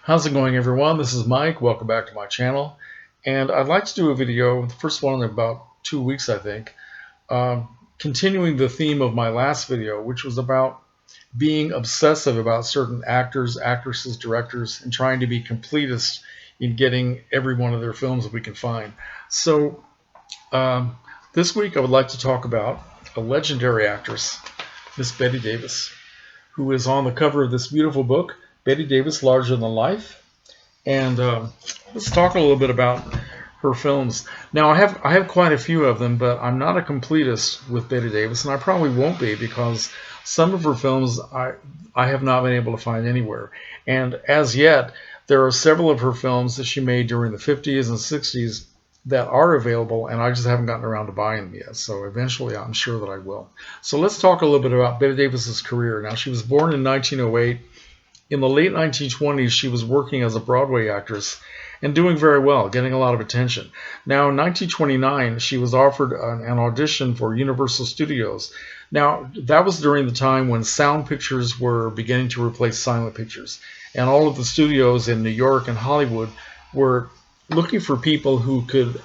How's it going, everyone? This is Mike. Welcome back to my channel. And I'd like to do a video, the first one in about 2 weeks, I think, continuing the theme of my last video, which was about being obsessive about certain actors, actresses, directors, and trying to be completist in getting every one of their films that we can find. So this week I would like to talk about a legendary actress, Miss Bette Davis, who is on the cover of this beautiful book, Bette Davis, Larger Than Life. And let's talk a little bit about her films. Now, I have quite a few of them, but I'm not a completist with Bette Davis, and I probably won't be, because some of her films I have not been able to find anywhere. And as yet, there are several of her films that she made during the 50s and 60s that are available, and I just haven't gotten around to buying them yet. So eventually I'm sure that I will. So let's talk a little bit about Bette Davis's career. Now, she was born in 1908. In the late 1920s, she was working as a Broadway actress and doing very well, getting a lot of attention. Now, in 1929, she was offered an audition for Universal Studios. Now, that was during the time when sound pictures were beginning to replace silent pictures. And all of the studios in New York and Hollywood were looking for people who could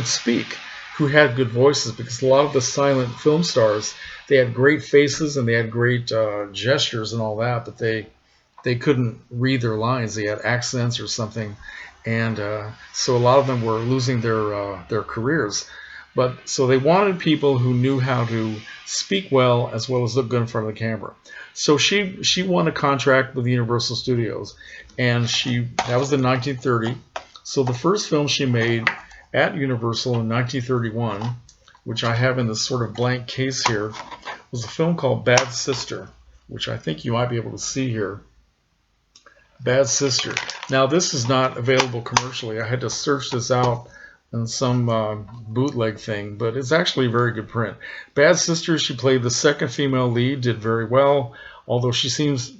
speak, who had good voices, because a lot of the silent film stars, they had great faces and they had great gestures and all that, but they couldn't read their lines. They had accents or something, and so a lot of them were losing their careers. But so they wanted people who knew how to speak well as look good in front of the camera. So she won a contract with Universal Studios, and that was in 1930. So the first film she made at Universal in 1931, which I have in this sort of blank case here, was a film called Bad Sister, which I think you might be able to see here. Bad Sister. Now, this is not available commercially. I had to search this out in some bootleg thing, but it's actually a very good print. Bad Sister, she played the second female lead, did very well, although she's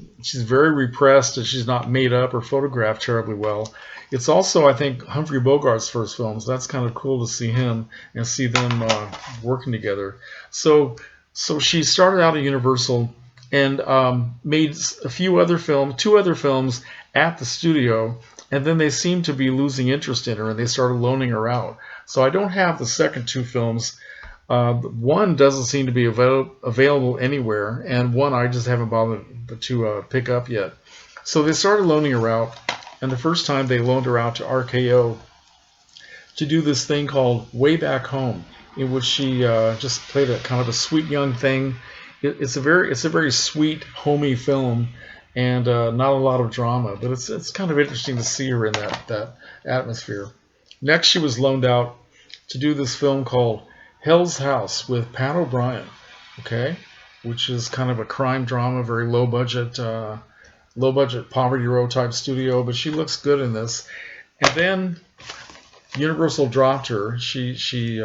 very repressed and she's not made up or photographed terribly well. It's also, I think, Humphrey Bogart's first film, so that's kind of cool to see him and see them working together. So she started out at Universal and made two other films at the studio, and then they seemed to be losing interest in her and they started loaning her out. So I don't have the second two films. One doesn't seem to be available anywhere, and one I just haven't bothered to pick up yet. So they started loaning her out, and the first time they loaned her out to RKO to do this thing called Way Back Home, in which she just played a kind of a sweet young thing. It's a very sweet, homey film, and not a lot of drama, but it's kind of interesting to see her in that atmosphere. Next, she was loaned out to do this film called Hell's House with Pat O'Brien, okay, which is kind of a crime drama, very low budget Poverty Row type studio, but she looks good in this. And then Universal dropped her. She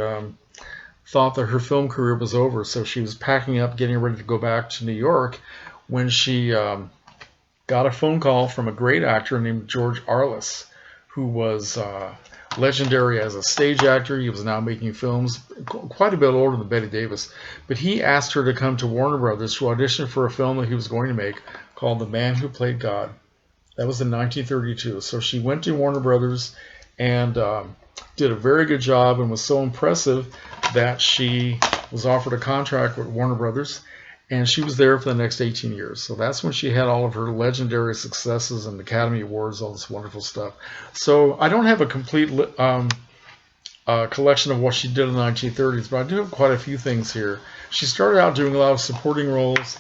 thought that her film career was over, so she was packing up, getting ready to go back to New York, when she got a phone call from a great actor named George Arliss, who was legendary as a stage actor. He was now making films, quite a bit older than Bette Davis, but he asked her to come to Warner Brothers to audition for a film that he was going to make called The Man Who Played God. That was in 1932. So she went to Warner Brothers and did a very good job, and was so impressive that she was offered a contract with Warner Brothers, and she was there for the next 18 years. So that's when she had all of her legendary successes and Academy Awards, all this wonderful stuff. So I don't have a complete collection of what she did in the 1930s, but I do have quite a few things here. She started out doing a lot of supporting roles,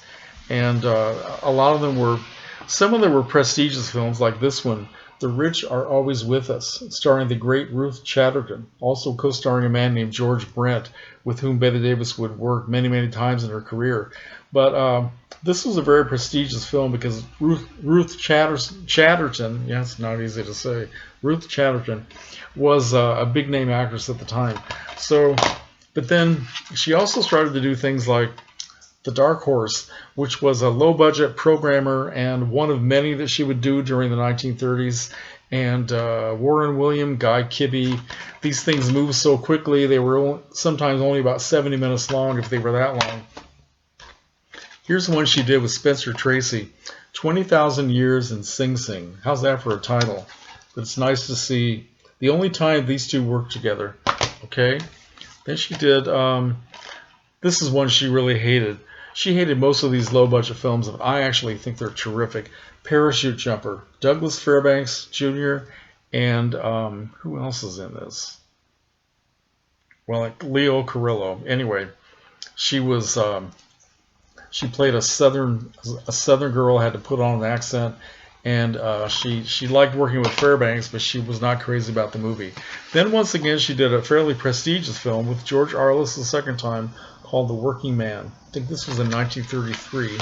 and a lot of them were, some of them were prestigious films, like this one, The Rich Are Always With Us, starring the great Ruth Chatterton, also co-starring a man named George Brent, with whom Bette Davis would work many, many times in her career. But this was a very prestigious film because Ruth Chatterton, yeah, it's not easy to say, Ruth Chatterton was a big name actress at the time. So, but then she also started to do things like The Dark Horse, which was a low-budget programmer and one of many that she would do during the 1930s. And Warren William, Guy Kibbe, these things moved so quickly. They were sometimes only about 70 minutes long, if they were that long. Here's one she did with Spencer Tracy 20,000 Years in Sing Sing. How's that for a title? But it's nice to see the only time these two worked together. Okay. Then she did, this is one she really hated. She hated most of these low-budget films, and I actually think they're terrific. Parachute Jumper. Douglas Fairbanks Jr. and who else is in this? Well, like Leo Carrillo. Anyway, she was she played a southern girl, had to put on an accent, and she liked working with Fairbanks, but she was not crazy about the movie. Then once again, she did a fairly prestigious film with George Arliss the second time called The Working Man. I think this was in 1933.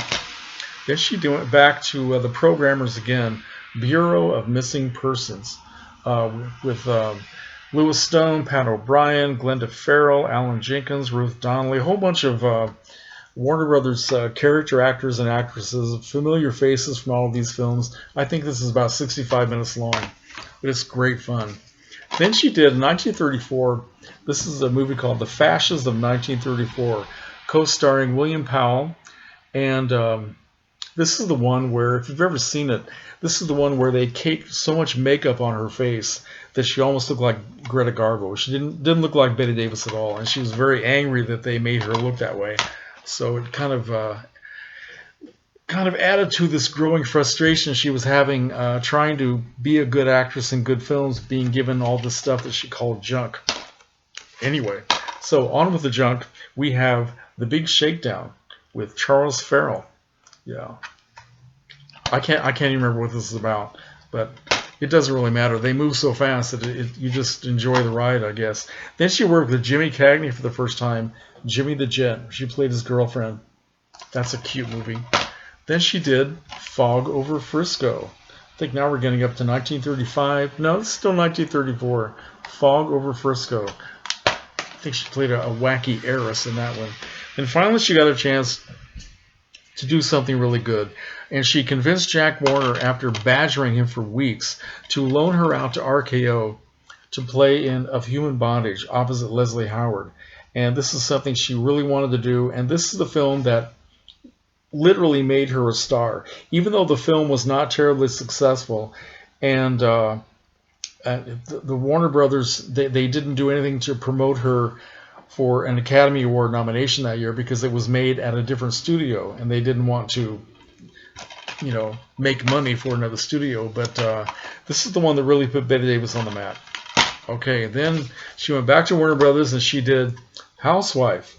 Then she went back to the programmers again, Bureau of Missing Persons, with Louis Stone, Pat O'Brien, Glenda Farrell, Alan Jenkins, Ruth Donnelly, a whole bunch of Warner Brothers character actors and actresses, familiar faces from all of these films. I think this is about 65 minutes long, but it's great fun. Then she did in 1934, this is a movie called The Fascism of 1934, co-starring William Powell, and this is the one where, if you've ever seen it, this is the one where they caked so much makeup on her face that she almost looked like Greta Garbo. She didn't look like Bette Davis at all, and she was very angry that they made her look that way. So it kind of added to this growing frustration she was having trying to be a good actress in good films, being given all this stuff that she called junk. Anyway, so on with the junk. We have The Big Shakedown with Charles Farrell. Yeah, I can't even remember what this is about, but it doesn't really matter. They move so fast that you just enjoy the ride, I guess. Then she worked with Jimmy Cagney for the first time, Jimmy the Jet. She played his girlfriend. That's a cute movie. Then she did Fog Over Frisco. I think now we're getting up to 1935. No, it's still 1934. Fog Over Frisco. I think she played a wacky heiress in that one. And finally she got a chance to do something really good. And she convinced Jack Warner, after badgering him for weeks, to loan her out to RKO to play in Of Human Bondage opposite Leslie Howard. And this is something she really wanted to do. And this is the film that literally made her a star. Even though the film was not terribly successful, and the Warner Brothers, they didn't do anything to promote her for an Academy Award nomination that year because it was made at a different studio, and they didn't want to, make money for another studio. But this is the one that really put Bette Davis on the map. Okay, then she went back to Warner Brothers and she did Housewife.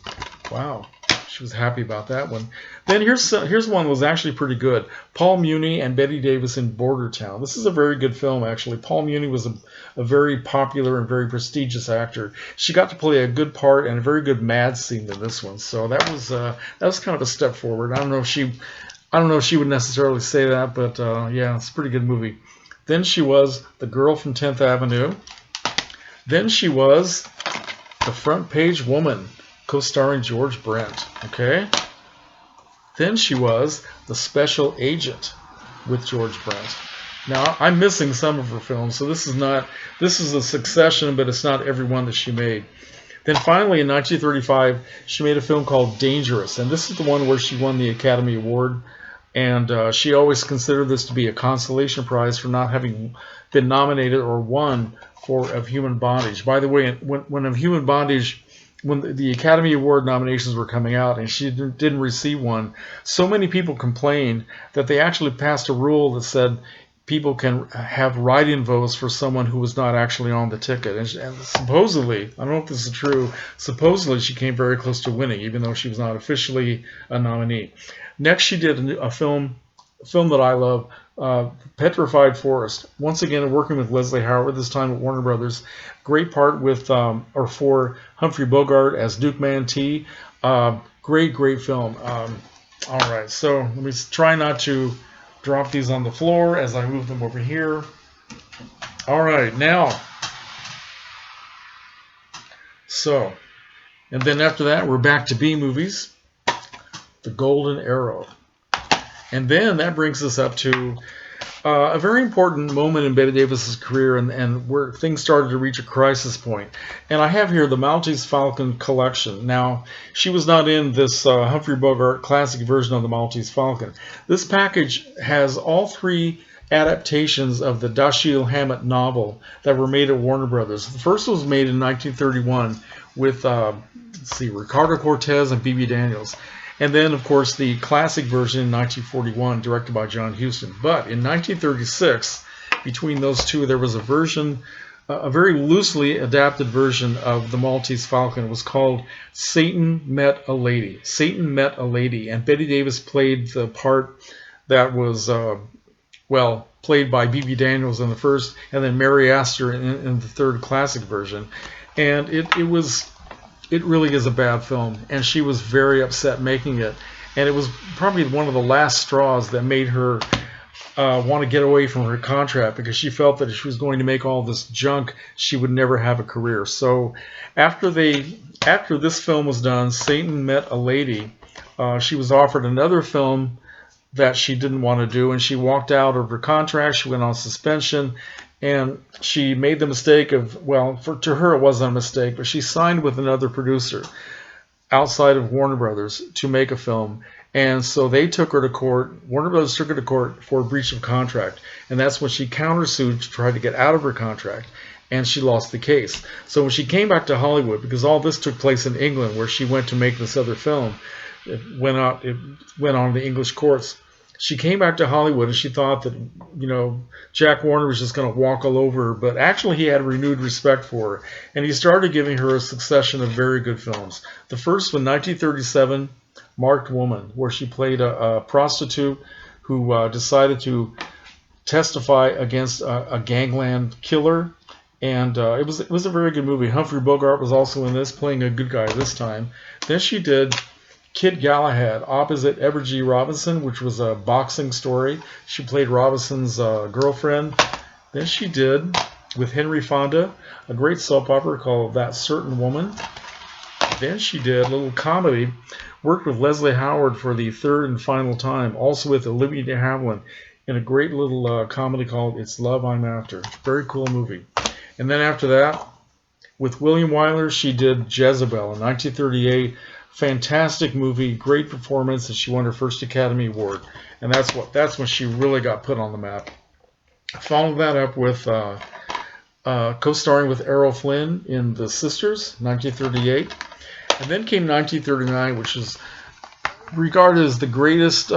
Wow, she was happy about that one. Then here's one that was actually pretty good. Paul Muni and Bette Davis in Border Town. This is a very good film, actually. Paul Muni was a very popular and very prestigious actor. She got to play a good part and a very good mad scene in this one. So that was kind of a step forward. I don't know if she would necessarily say that, but yeah, it's a pretty good movie. Then she was The Girl from 10th Avenue. Then she was The Front Page Woman, co-starring George Brent. Okay. Then she was The Special Agent with George Brent. Now, I'm missing some of her films, so this is a succession, but it's not every one that she made. Then finally, in 1935, she made a film called Dangerous, and this is the one where she won the Academy Award, and she always considered this to be a consolation prize for not having been nominated or won for Of Human Bondage. By the way, when Of Human Bondage, when the Academy Award nominations were coming out and she didn't receive one, so many people complained that they actually passed a rule that said people can have write-in votes for someone who was not actually on the ticket. And supposedly, I don't know if this is true, supposedly she came very close to winning, even though she was not officially a nominee. Next, she did a film that I love, Petrified Forest. Once again, working with Leslie Howard, this time at Warner Brothers. Great part with for Humphrey Bogart as Duke Mantee. Great film. All right, so let me try not to drop these on the floor as I move them over here. All right, now. So, and then after that, we're back to B movies. The Golden Arrow. And then that brings us up to a very important moment in Bette Davis's career, and where things started to reach a crisis point. And I have here the Mounties Falcon collection. Now, she was not in this Humphrey Bogart classic version of the Maltese Falcon. This package has all three adaptations of the Dashiell Hammett novel that were made at Warner Brothers. The first was made in 1931 with Ricardo Cortez and B.B. Daniels. And then, of course, the classic version in 1941, directed by John Huston. But in 1936, between those two, there was a version, a very loosely adapted version of the Maltese Falcon. It was called Satan Met a Lady. Satan Met a Lady. And Bette Davis played the part that was, played by B.B. Daniels in the first, and then Mary Astor in the third classic version. And it really is a bad film, and she was very upset making it. And it was probably one of the last straws that made her want to get away from her contract, because she felt that if she was going to make all this junk, she would never have a career. So after this film was done, Satan Met a Lady, she was offered another film that she didn't want to do, and she walked out of her contract. She went on suspension. And she made the mistake of, to her it wasn't a mistake, but she signed with another producer outside of Warner Brothers to make a film. And so they took her to court. Warner Brothers took her to court for breach of contract. And that's when she countersued to try to get out of her contract. And she lost the case. So when she came back to Hollywood, because all this took place in England, where she went to make this other film, it went on the English courts. She came back to Hollywood, and she thought that, Jack Warner was just going to walk all over her. But actually, he had renewed respect for her. And he started giving her a succession of very good films. The first one, 1937, Marked Woman, where she played a prostitute who decided to testify against a gangland killer. And it was a very good movie. Humphrey Bogart was also in this, playing a good guy this time. Then she did Kid Galahad opposite Ever G. Robinson, which was a boxing story. She played Robinson's girlfriend. Then she did, with Henry Fonda, a great soap opera called That Certain Woman. Then she did a little comedy, worked with Leslie Howard for the third and final time, also with Olivia de Havilland, in a great little comedy called It's Love I'm After. Very cool movie. And then after that, with William Wyler, she did Jezebel in 1938. Fantastic movie, great performance, and she won her first Academy Award. And that's when she really got put on the map. Followed that up with co-starring with Errol Flynn in The Sisters, 1938. And then came 1939, which is regarded as the greatest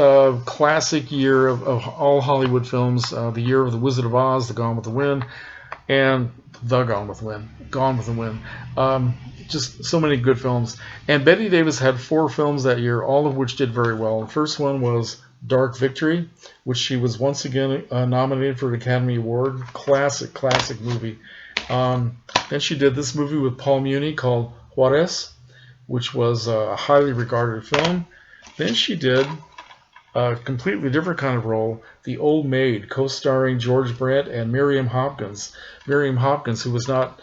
classic year of all Hollywood films. The year of The Wizard of Oz, The Gone with the Wind, and Gone with the Wind. Just so many good films. And Bette Davis had 4 films that year, all of which did very well. The first one was Dark Victory, which she was once again nominated for an Academy Award. Classic movie. Then she did this movie with Paul Muni called Juarez, which was a highly regarded film. Then she did a completely different kind of role, The Old Maid, co-starring George Brett and Miriam Hopkins. Miriam Hopkins, who was not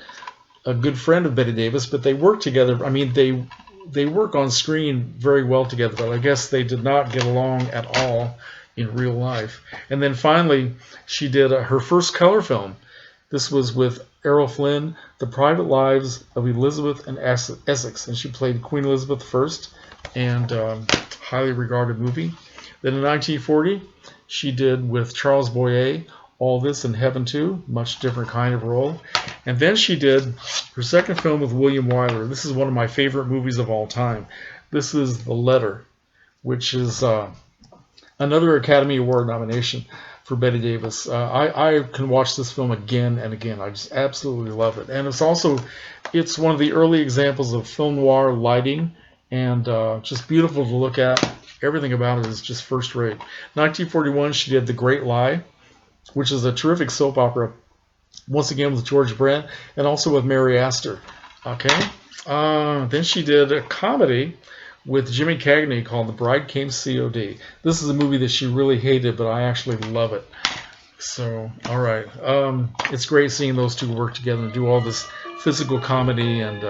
a good friend of Bette Davis, but they work together. I mean, they work on screen very well together, but I guess they did not get along at all in real life. And then finally, she did her first color film. This was with Errol Flynn, The Private Lives of Elizabeth and Essex, and she played Queen Elizabeth I, and highly regarded movie. Then in 1940, she did with Charles Boyer, All This in Heaven Too, much different kind of role. And then she did her second film with William Wyler. This is one of my favorite movies of all time. This is The Letter, which is another Academy Award nomination for Bette Davis. I can watch this film again and again. I just absolutely love it. And it's one of the early examples of film noir lighting, and just beautiful to look at. Everything about it is just first rate. 1941, she did The Great Lie, which is a terrific soap opera, once again with George Brett, and also with Mary Astor. Okay. Then she did a comedy with Jimmy Cagney called The Bride Came COD. This is a movie that she really hated, but I actually love it. So, all right. It's great seeing those two work together and do all this physical comedy and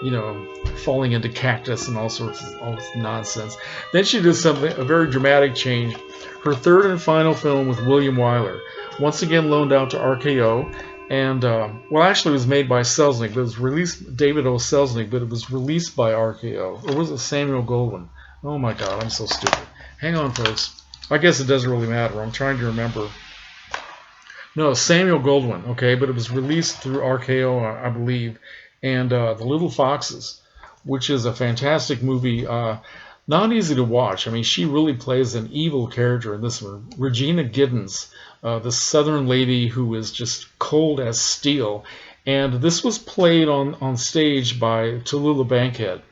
you know, falling into cactus and all sorts of nonsense. Then she did a very dramatic change. Her third and final film with William Wyler, once again loaned out to RKO, and well, actually, it was made by Selznick, but it was released David O. Selznick, but it was released by RKO, or was it Samuel Goldwyn? Oh my God, I'm so stupid. Hang on, folks. I guess it doesn't really matter. I'm trying to remember. No, Samuel Goldwyn. Okay, but it was released through RKO, I believe. And The Little Foxes, which is a fantastic movie, not easy to watch. I mean, she really plays an evil character in this one. Regina Giddens, the Southern lady who is just cold as steel. And this was played on stage by Tallulah Bankhead.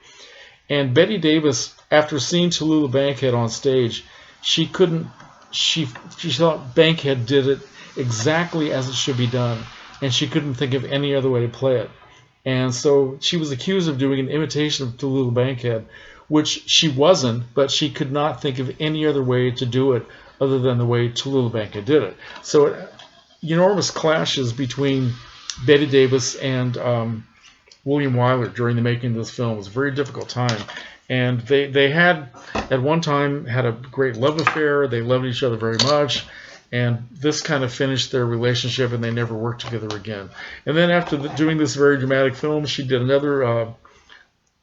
And Bette Davis, after seeing Tallulah Bankhead on stage, she thought Bankhead did it exactly as it should be done, and she couldn't think of any other way to play it. And so she was accused of doing an imitation of Tallulah Bankhead, which she wasn't, but she could not think of any other way to do it other than the way Tallulah Bankhead did it. So enormous clashes between Bette Davis and William Wyler during the making of this film. It was a very difficult time. And they had, at one time, had a great love affair. They loved each other very much. And this kind of finished their relationship, and they never worked together again. And then after doing this very dramatic film, she did another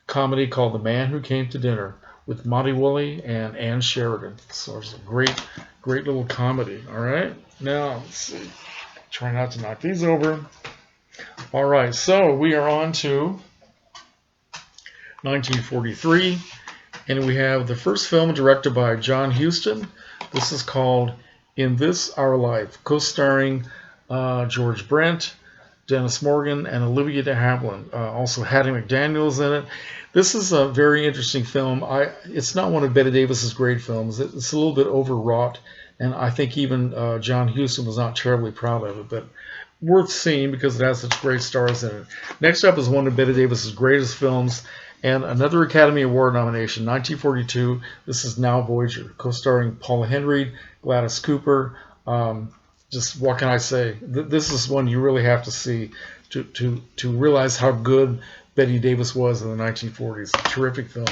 comedy called The Man Who Came to Dinner with Monty Woolley and Ann Sheridan. So it's a great little comedy. All right? Now, let's see. Try not to knock these over. All right, so we are on to 1943, and we have the first film directed by John Huston. This is called In This Our Life, co-starring George Brent, Dennis Morgan, and Olivia de Havilland. Also Hattie McDaniel's in it. This is a very interesting film. It's not one of Bette Davis's great films. It's a little bit overwrought, and I think even John Huston was not terribly proud of it, but worth seeing because it has such great stars in it. Next up is one of Bette Davis's greatest films, and another Academy Award nomination, 1942. This is Now Voyager, co-starring Paula Henry, Gladys Cooper. Just what can I say? This is one you really have to see to realize how good Bette Davis was in the 1940s. Terrific film.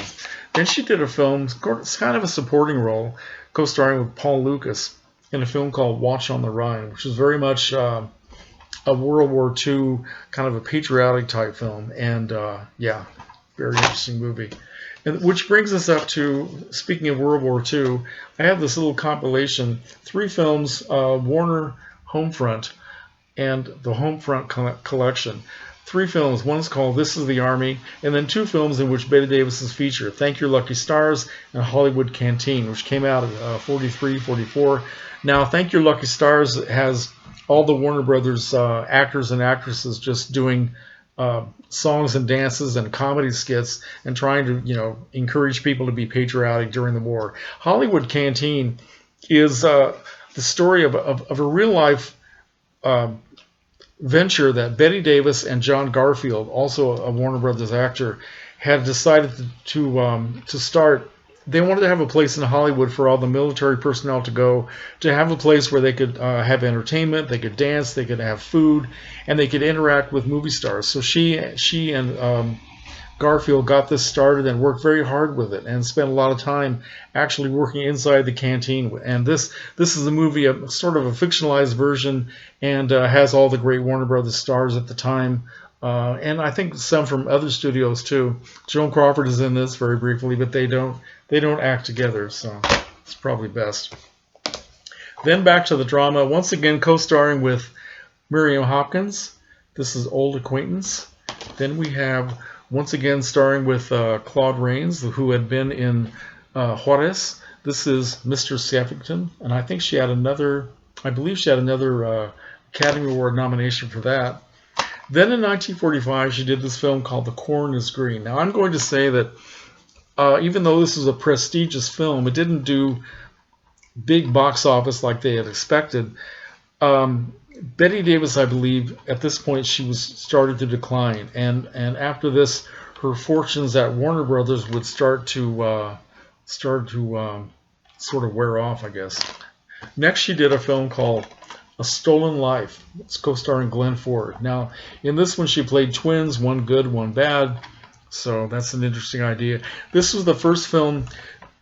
Then she did a film, it's kind of a supporting role, co-starring with Paul Lucas in a film called Watch on the Rhine, which is very much a World War II kind of a patriotic type film. And yeah, very interesting movie. And which brings us up to, speaking of World War II, I have this little compilation, 3 films, Warner Homefront and the Homefront collection. 3 films. One's called This Is the Army, and then 2 films in which Bette Davis is featured, Thank Your Lucky Stars and Hollywood Canteen, which came out in 43, 44. Now, Thank Your Lucky Stars has all the Warner Brothers actors and actresses just doing songs and dances and comedy skits and trying to, encourage people to be patriotic during the war. Hollywood Canteen is the story of a real life venture that Bette Davis and John Garfield, also a Warner Brothers actor, had decided to start. They wanted to have a place in Hollywood for all the military personnel to go, to have a place where they could have entertainment, they could dance, they could have food, and they could interact with movie stars. So she and Garfield got this started and worked very hard with it and spent a lot of time actually working inside the canteen. And this is a movie, a sort of a fictionalized version, and has all the great Warner Brothers stars at the time. And I think some from other studios too. Joan Crawford is in this very briefly, but they don't act together, so it's probably best. Then back to the drama, once again co-starring with Miriam Hopkins. This is Old Acquaintance. Then we have once again starring with Claude Rains, who had been in Juarez. This is Mr. Skeffington, and I think I believe she had another Academy Award nomination for that. Then in 1945, she did this film called The Corn is Green. Now, I'm going to say that even though this is a prestigious film, it didn't do big box office like they had expected. Bette Davis, I believe, at this point, she was starting to decline. And after this, her fortunes at Warner Brothers would start to sort of wear off, I guess. Next, she did a film called A Stolen Life. It's co-starring Glenn Ford. Now, in this one, she played twins, one good, one bad. So that's an interesting idea. This was the first film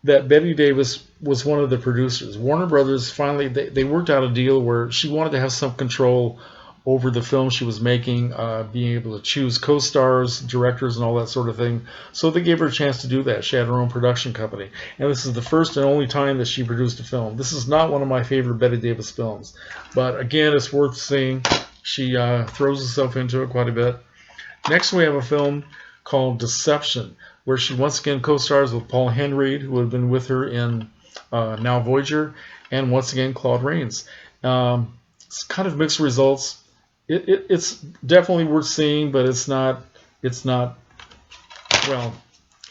that Bette Davis was one of the producers. Warner Brothers finally they worked out a deal where she wanted to have some control over the film she was making, being able to choose co-stars, directors, and all that sort of thing. So they gave her a chance to do that. She had her own production company. And this is the first and only time that she produced a film. This is not one of my favorite Bette Davis films. But again, it's worth seeing. She throws herself into it quite a bit. Next, we have a film called Deception, where she once again co-stars with Paul Henreid, who had been with her in now Voyager, and once again Claude Rains. It's kind of mixed results. It's definitely worth seeing, but it's not. Well,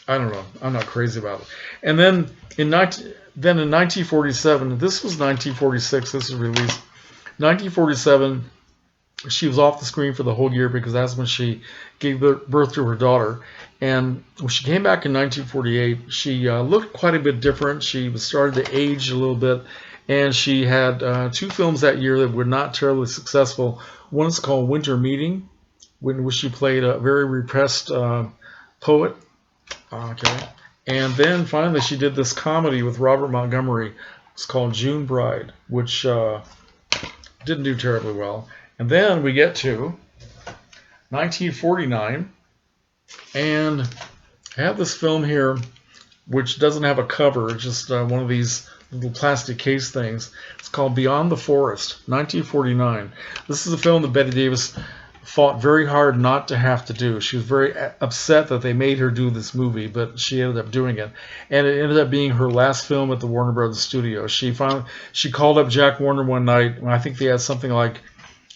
I don't know. I'm not crazy about it. And then in 1947, this was 1946. This was released 1947. She was off the screen for the whole year because that's when she gave birth to her daughter. And when she came back in 1948, she looked quite a bit different. She was starting to age a little bit. And she had 2 films that year that were not terribly successful. One is called Winter Meeting, in which she played a very repressed poet. Okay. And then finally she did this comedy with Robert Montgomery. It's called June Bride, which didn't do terribly well. And then we get to 1949, and I have this film here which doesn't have a cover. It's just one of these little plastic case things. It's called Beyond the Forest, 1949. This is a film that Bette Davis fought very hard not to have to do. She was very upset that they made her do this movie, but she ended up doing it. And it ended up being her last film at the Warner Brothers studio. She called up Jack Warner one night, and I think they had something like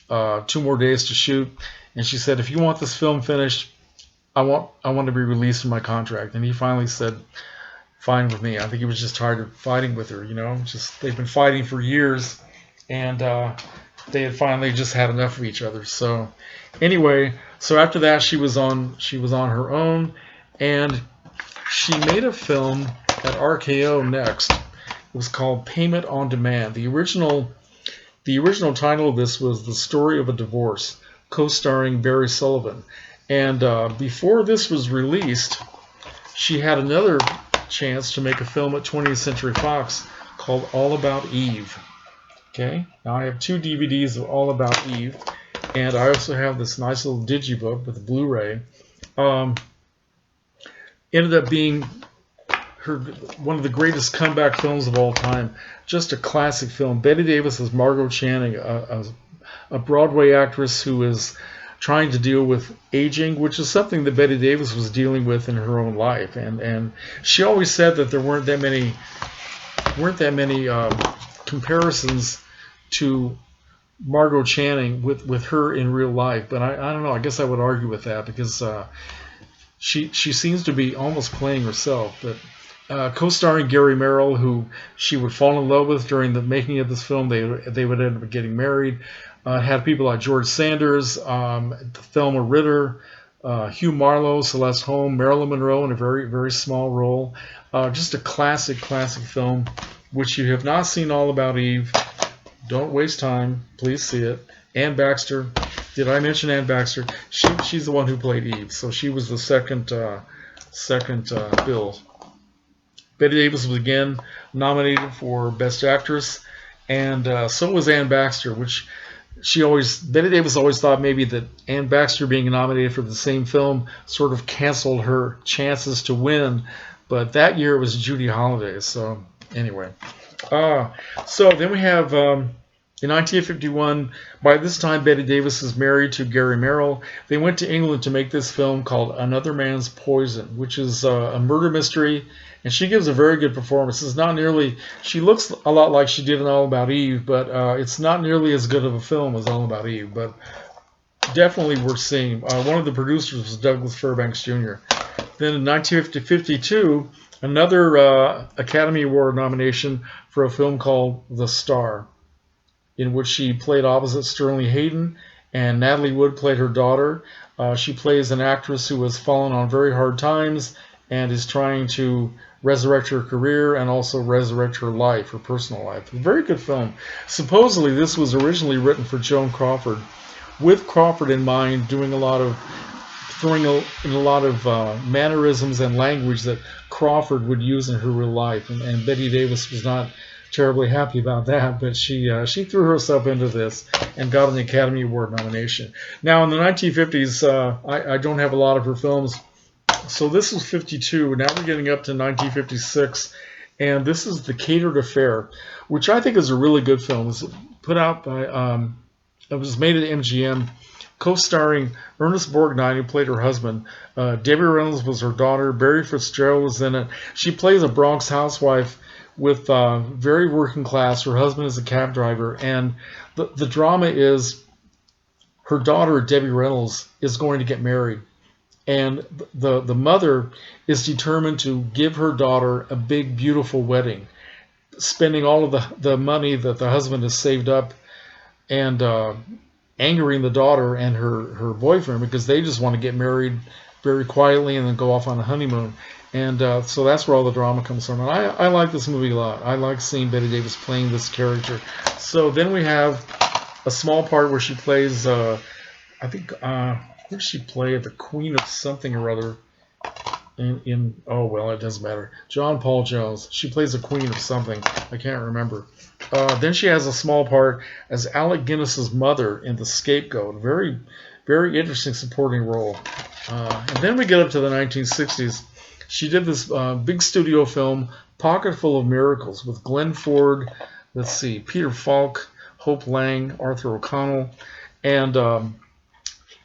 2 more days to shoot, and she said, if you want this film finished, I want to be released from my contract. And he finally said, fine with me. I think he was just tired of fighting with her, they've been fighting for years, and they had finally just had enough of each other. So anyway, so after that she was on her own, and she made a film at RKO next. It was called Payment on Demand. The original title of this was The Story of a Divorce, co-starring Barry Sullivan. And before this was released, she had another chance to make a film at 20th Century Fox called All About Eve. Okay, now I have 2 DVDs of All About Eve, and I also have this nice little digibook with a Blu-ray. Ended up being one of the greatest comeback films of all time. Just a classic film. Bette Davis as Margot Channing, a Broadway actress who is trying to deal with aging, which is something that Bette Davis was dealing with in her own life. And she always said that there weren't that many comparisons to Margot Channing with her in real life. But I don't know. I guess I would argue with that because she seems to be almost playing herself. But co-starring Gary Merrill, who she would fall in love with during the making of this film. They would end up getting married. Had people like George Sanders, Thelma Ritter, Hugh Marlowe, Celeste Holm, Marilyn Monroe in a very, very small role. Just a classic film, which you have not seen All About Eve. Don't waste time. Please see it. Ann Baxter. Did I mention Ann Baxter? She's the one who played Eve, so she was the second bill. Bette Davis was again nominated for Best Actress, and so was Ann Baxter, which Bette Davis always thought maybe that Ann Baxter being nominated for the same film sort of canceled her chances to win, but that year it was Judy Holliday. So anyway, so then we have in 1951. By this time, Bette Davis is married to Gary Merrill. They went to England to make this film called Another Man's Poison, which is a murder mystery. And she gives a very good performance. It's not nearly. She looks a lot like she did in All About Eve, but it's not nearly as good of a film as All About Eve. But definitely worth seeing. One of the producers was Douglas Fairbanks Jr. Then in 1952, another Academy Award nomination for a film called The Star, in which she played opposite Sterling Hayden, and Natalie Wood played her daughter. She plays an actress who has fallen on very hard times and is trying to resurrect her career and also resurrect her life, her personal life. A very good film. Supposedly this was originally written for Joan Crawford, with Crawford in mind, doing a lot of throwing in a lot of mannerisms and language that Crawford would use in her real life, and Bette Davis was not terribly happy about that, but she threw herself into this and got an Academy Award nomination. Now in the 1950s, I don't have a lot of her films, so this was 52. Now we're getting up to 1956, and this is The Catered Affair, which I think is a really good film. It was put out by it was made at MGM, co-starring Ernest Borgnine, who played her husband. Debbie Reynolds was her daughter. Barry Fitzgerald was in it. She plays a Bronx housewife with very working class. Her husband is a cab driver, and the drama is her daughter, Debbie Reynolds, is going to get married, and the mother is determined to give her daughter a big, beautiful wedding, spending all of the money that the husband has saved up, and angering the daughter and her boyfriend because they just want to get married very quietly and then go off on a honeymoon. And so that's where all the drama comes from. And I like this movie a lot. I like seeing Bette Davis playing this character. So then we have a small part where she plays, I think, where does she play? The Queen of something or other. Oh, well, it doesn't matter. John Paul Jones. She plays the Queen of something. I can't remember. Then she has a small part as Alec Guinness's mother in The Scapegoat. Very, very interesting supporting role. And then we get up to the 1960s. She did this big studio film, Pocketful of Miracles, with Glenn Ford, let's see, Peter Falk, Hope Lang, Arthur O'Connell. And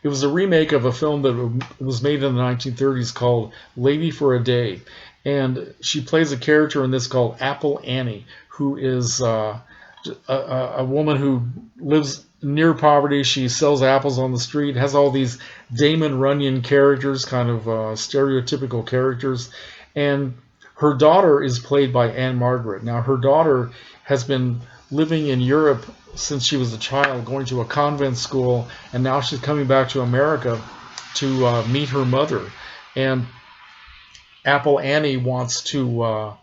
it was a remake of a film that was made in the 1930s called Lady for a Day. And she plays a character in this called Apple Annie, who is a woman who lives near poverty. She sells apples on the street, has all these Damon Runyon characters, kind of stereotypical characters. And her daughter is played by Anne Margaret. Now, her daughter has been living in Europe since she was a child, going to a convent school, and now she's coming back to America to meet her mother. And Apple Annie wants to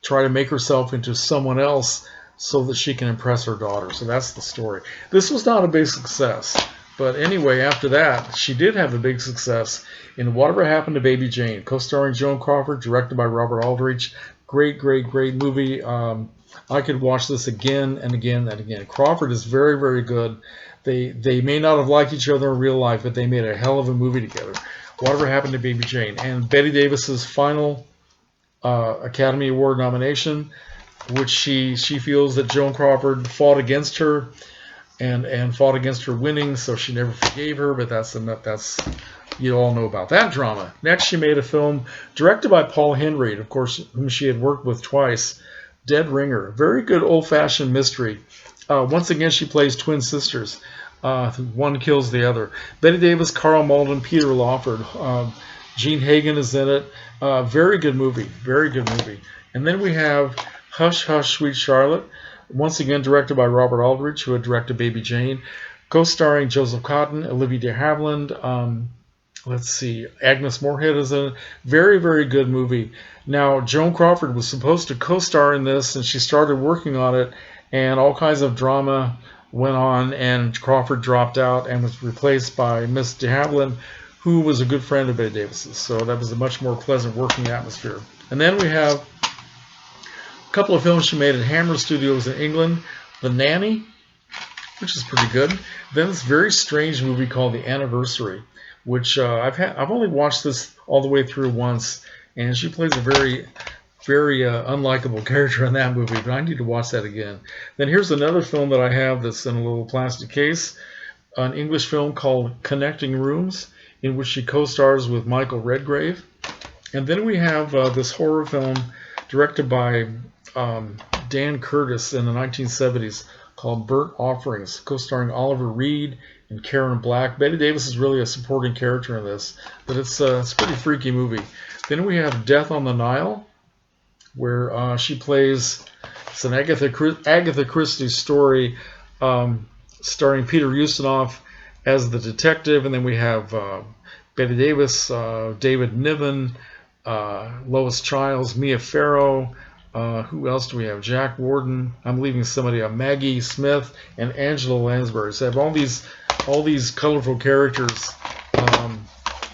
try to make herself into someone else so that she can impress her daughter. So that's the story. This was not a big success. But anyway, after that, she did have a big success in Whatever Happened to Baby Jane, co-starring Joan Crawford, directed by Robert Aldrich. Great, great, great movie. I could watch this again and again and again. Crawford is very, very good. They may not have liked each other in real life, but they made a hell of a movie together. Whatever Happened to Baby Jane. And Bette Davis's final Academy Award nomination, which she feels that Joan Crawford fought against her and fought against her winning, so she never forgave her. But that's you all know about that drama. Next, she made a film directed by Paul Henreid, of course, whom she had worked with twice. Dead Ringer, very good old-fashioned mystery. Once again, she plays twin sisters. One kills the other. Bette Davis, Carl Malden, Peter Lawford. Gene Hagen is in it. Very good movie. Very good movie. And then we have Hush, Hush, Sweet Charlotte. Once again, directed by Robert Aldrich, who had directed Baby Jane. Co-starring Joseph Cotten, Olivia de Havilland. Let's see. Agnes Moorehead is in it. Very, very good movie. Now, Joan Crawford was supposed to co-star in this, and she started working on it, and all kinds of drama went on, and Crawford dropped out and was replaced by Miss de Havilland, who was a good friend of Bette Davis's. So that was a much more pleasant working atmosphere. And then we have a couple of films she made at Hammer Studios in England. The Nanny, which is pretty good. Then this very strange movie called The Anniversary, which I've only watched this all the way through once, and she plays a very, very unlikable character in that movie, but I need to watch that again. Then here's another film that I have that's in a little plastic case, an English film called Connecting Rooms, in which she co-stars with Michael Redgrave. And then we have this horror film directed by Dan Curtis in the 1970s called Burnt Offerings, co-starring Oliver Reed and Karen Black. Bette Davis is really a supporting character in this, but it's a pretty freaky movie. Then we have Death on the Nile, where she plays, it's an Agatha Christie story starring Peter Ustinov as the detective, and then we have Bette Davis, David Niven, Lois Childs, Mia Farrow. Who else do we have? Jack Warden. I'm leaving somebody out. Maggie Smith and Angela Lansbury. So I have all these colorful characters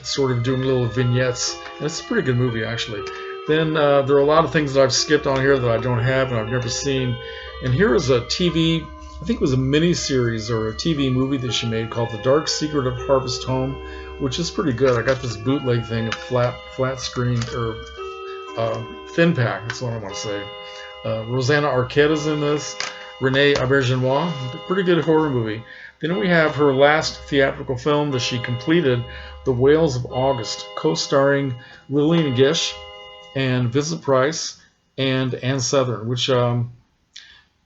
sort of doing little vignettes. And it's a pretty good movie, actually. Then there are a lot of things that I've skipped on here that I don't have and I've never seen. And here is a TV, I think it was a mini-series or a TV movie that she made called The Dark Secret of Harvest Home, which is pretty good. I got this bootleg thing, a flat screen, or thin pack, that's what I want to say. Rosanna Arquette is in this. Renee Auberjonois, pretty good horror movie. Then we have her last theatrical film that she completed, The Whales of August, co-starring Lillian Gish and Vincent Price and Ann Sothern, which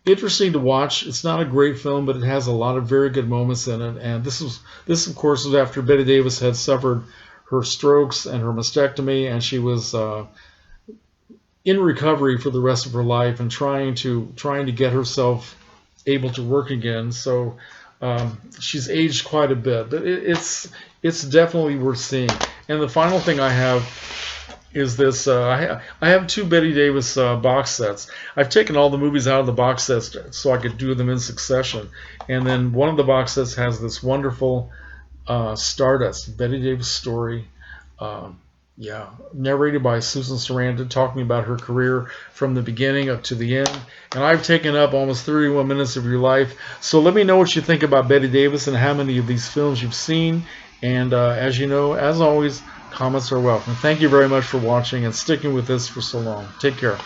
interesting to watch. It's not a great film, but it has a lot of very good moments in it. And this of course was after Bette Davis had suffered her strokes and her mastectomy, and she was in recovery for the rest of her life and trying to get herself able to work again. So she's aged quite a bit, but it's definitely worth seeing. And the final thing I have is this. I have 2 Bette Davis box sets. I've taken all the movies out of the box sets so I could do them in succession. And then one of the box sets has this wonderful Stardust, Bette Davis story. Narrated by Susan Sarandon, talking about her career from the beginning up to the end. And I've taken up almost 31 minutes of your life. So let me know what you think about Bette Davis and how many of these films you've seen. And as you know, as always, comments are welcome. Thank you very much for watching and sticking with this for so long. Take care.